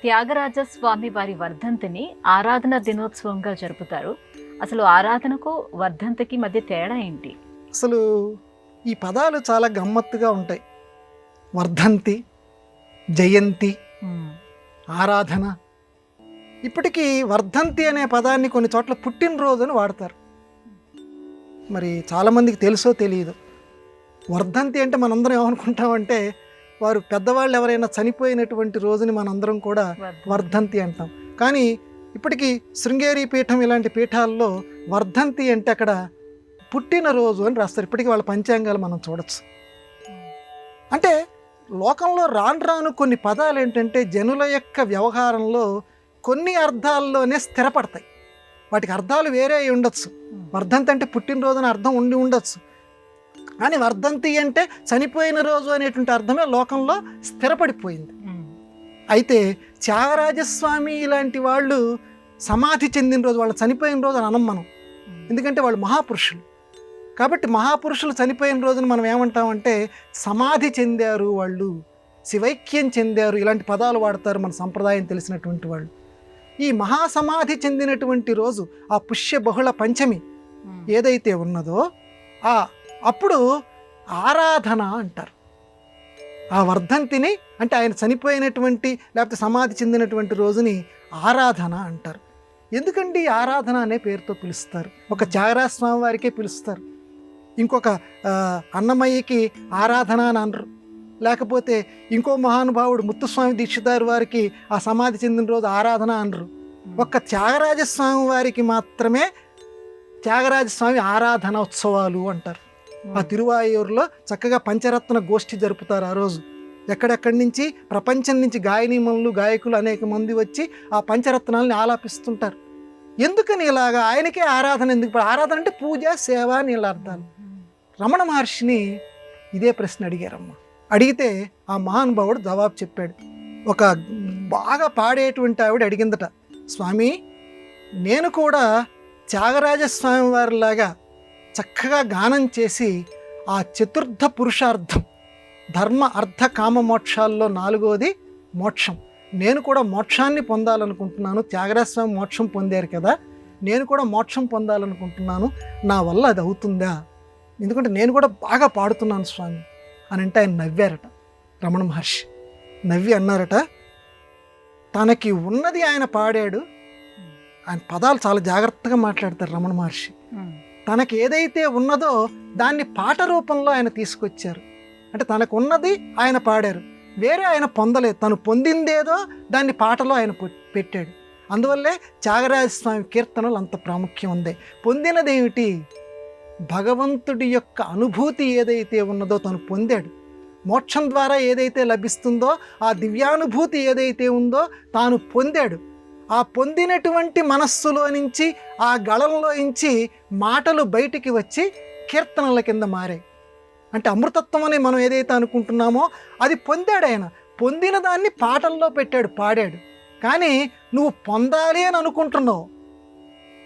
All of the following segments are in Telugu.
త్యాగరాజ స్వామి వారి వర్ధంతిని ఆరాధన దినోత్సవంగా జరుపుతారు. అసలు ఆరాధనకు వర్ధంతికి మధ్య తేడా ఏంటి? అసలు ఈ పదాలు చాలా గమ్మత్తుగా ఉంటాయి. వర్ధంతి, జయంతి, ఆరాధన. ఇప్పటికీ వర్ధంతి అనే పదాన్ని కొన్ని చోట్ల పుట్టినరోజు అని వాడతారు. మరి చాలామందికి తెలుసో తెలియదు. వర్ధంతి అంటే మనందరం ఏమనుకుంటామంటే వారు పెద్దవాళ్ళు ఎవరైనా చనిపోయినటువంటి రోజుని మనందరం కూడా వర్ధంతి అంటాం. కానీ ఇప్పటికీ శృంగేరి పీఠం ఇలాంటి పీఠాల్లో వర్ధంతి అంటే అక్కడ పుట్టినరోజు అని రాస్తారు. ఇప్పటికీ వాళ్ళ పంచాంగాలు మనం చూడొచ్చు. అంటే లోకంలో రాను రాను కొన్ని పదాలు ఏంటంటే జనుల యొక్క వ్యవహారంలో కొన్ని అర్థాల్లోనే స్థిరపడతాయి. వాటికి అర్థాలు వేరే అయి ఉండొచ్చు. వర్ధంతి అంటే పుట్టినరోజు అని అర్థం ఉండి ఉండొచ్చు. కానీ వర్ధంతి అంటే చనిపోయిన రోజు అనేటువంటి అర్థమే లోకంలో స్థిరపడిపోయింది. అయితే త్యాగరాజస్వామి ఇలాంటి వాళ్ళు సమాధి చెందిన రోజు, వాళ్ళు చనిపోయిన రోజు అని అనం మనం. ఎందుకంటే వాళ్ళు మహాపురుషులు. కాబట్టి మహాపురుషులు చనిపోయిన రోజున మనం ఏమంటామంటే సమాధి చెందారు, వాళ్ళు శివైక్యం చెందారు, ఇలాంటి పదాలు వాడతారు మన సంప్రదాయం తెలిసినటువంటి వాళ్ళు. ఈ మహాసమాధి చెందినటువంటి రోజు, ఆ పుష్య బహుళ పంచమి ఏదైతే ఉన్నదో అప్పుడు ఆరాధన అంటారు. ఆ వర్ధంతిని అంటే ఆయన చనిపోయినటువంటి లేకపోతే సమాధి చెందినటువంటి రోజుని ఆరాధన అంటారు. ఎందుకండి ఆరాధన అనే పేరుతో పిలుస్తారు? ఒక త్యాగరాజ స్వామి వారికే పిలుస్తారు, ఇంకొక అన్నమయ్యకి ఆరాధన అని అనరు. లేకపోతే ఇంకో మహానుభావుడు ముత్తుస్వామి దీక్షితారు వారికి ఆ సమాధి చెందిన రోజు ఆరాధన అనరు. ఒక్క త్యాగరాజస్వామి వారికి మాత్రమే త్యాగరాజస్వామి ఆరాధన ఉత్సవాలు అంటారు. ఆ తిరువాయూరులో చక్కగా పంచరత్న గోష్ఠి జరుపుతారు. ఆ రోజు ఎక్కడెక్కడి నుంచి ప్రపంచం నుంచి గాయనీమణులు, గాయకులు అనేక మంది వచ్చి ఆ పంచరత్నాలని ఆలాపిస్తుంటారు. ఎందుకని ఇలాగా? ఆయనకే ఆరాధన ఎందుకు? ఆరాధన అంటే పూజ, సేవ అని ఇలా అర్థాలు. రమణ మహర్షిని ఇదే ప్రశ్న అడిగారమ్మ. అడిగితే ఆ మహానుభావుడు జవాబు చెప్పాడు. ఒక బాగా పాడేటువంటి ఆవిడ అడిగిందట, స్వామి నేను కూడా త్యాగరాజస్వామి వారిలాగా చక్కగా గానం చేసి ఆ చతుర్థ పురుషార్థం, ధర్మ అర్థ కామ మోక్షాల్లో 4వది మోక్షం, నేను కూడా మోక్షాన్ని పొందాలనుకుంటున్నాను. త్యాగరాజస్వామి మోక్షం పొందారు కదా, నేను కూడా మోక్షం పొందాలనుకుంటున్నాను, నా వల్ల అది అవుతుందా? ఎందుకంటే నేను కూడా బాగా పాడుతున్నాను స్వామి అని అంటే ఆయన నవ్వారట. రమణ మహర్షి నవ్వి అన్నారట, తనకి ఉన్నది ఆయన పాడాడు. ఆయన పదాలు చాలా జాగ్రత్తగా మాట్లాడతారు రమణ మహర్షి. తనకి ఏదైతే ఉన్నదో దాన్ని పాట రూపంలో ఆయన తీసుకొచ్చారు. అంటే తనకు ఉన్నది ఆయన పాడారు, వేరే ఆయన పొందలేదు. తను పొందిందేదో దాన్ని పాటలో ఆయన పెట్టాడు. అందువల్లే త్యాగరాజస్వామి కీర్తనలు అంత ప్రాముఖ్యం ఉంది. పొందినదేమిటి? భగవంతుడి యొక్క అనుభూతి ఏదైతే ఉన్నదో తను పొందాడు. మోక్షం ద్వారా ఏదైతే లభిస్తుందో ఆ దివ్యానుభూతి ఏదైతే ఉందో తాను పొందాడు. ఆ పొందినటువంటి మనస్సులో నుంచి, ఆ గళంలో నుంచి మాటలు బయటికి వచ్చి కీర్తనల కింద మారాయి. అంటే అమృతత్వం అని మనం ఏదైతే అనుకుంటున్నామో అది పొందాడు ఆయన. పొందిన దాన్ని పాటల్లో పెట్టాడు, పాడాడు. కానీ నువ్వు పొందాలి అని అనుకుంటున్నావు.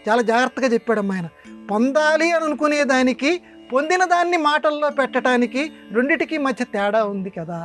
చాలా జాగ్రత్తగా చెప్పాడమ్మ ఆయన. పొందాలి అని అనుకునేదానికి, పొందిన దాన్ని మాటల్లో పెట్టడానికి రెండిటికి మధ్య తేడా ఉంది కదా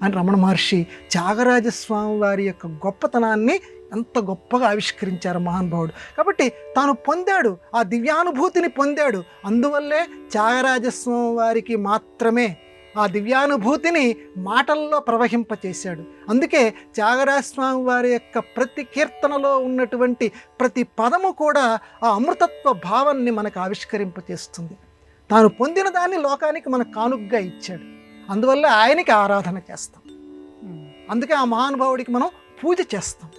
అని రమణ మహర్షి త్యాగరాజస్వామి వారి యొక్క గొప్పతనాన్ని ఎంత గొప్పగా ఆవిష్కరించారు మహానుభావుడు. కాబట్టి తాను పొందాడు, ఆ దివ్యానుభూతిని పొందాడు. అందువల్లే త్యాగరాజస్వామి వారికి మాత్రమే ఆ దివ్యానుభూతిని మాటల్లో ప్రవహింపచేశాడు. అందుకే త్యాగరాజస్వామి వారి యొక్క ప్రతి కీర్తనలో ఉన్నటువంటి ప్రతి పదము కూడా ఆ అమృతత్వ భావాన్ని మనకు ఆవిష్కరింపచేస్తుంది. తాను పొందిన దాన్ని లోకానికి మనకు కానుకగా ఇచ్చాడు. అందువల్ల ఆయనకి ఆరాధన చేస్తాం. అందుకే ఆ మహానుభావుడికి మనం పూజ చేస్తాం,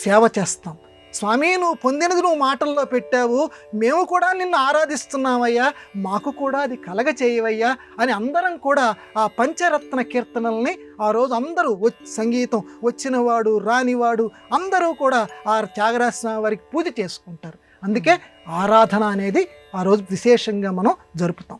సేవ చేస్తాం. స్వామి నువ్వు పొందినది నువ్వు మాటల్లో పెట్టావు, మేము కూడా నిన్ను ఆరాధిస్తున్నామయ్యా, మాకు కూడా అది కలగ చేయవయ్యా అని అందరం కూడా ఆ పంచరత్న కీర్తనల్ని ఆ రోజు అందరూ సంగీతం వచ్చినవాడు రానివాడు అందరూ కూడా ఆ త్యాగరాజస్వామి వారికి పూజ చేసుకుంటారు. అందుకే ఆరాధన అనేది ఆ రోజు విశేషంగా మనం జరుపుతాం.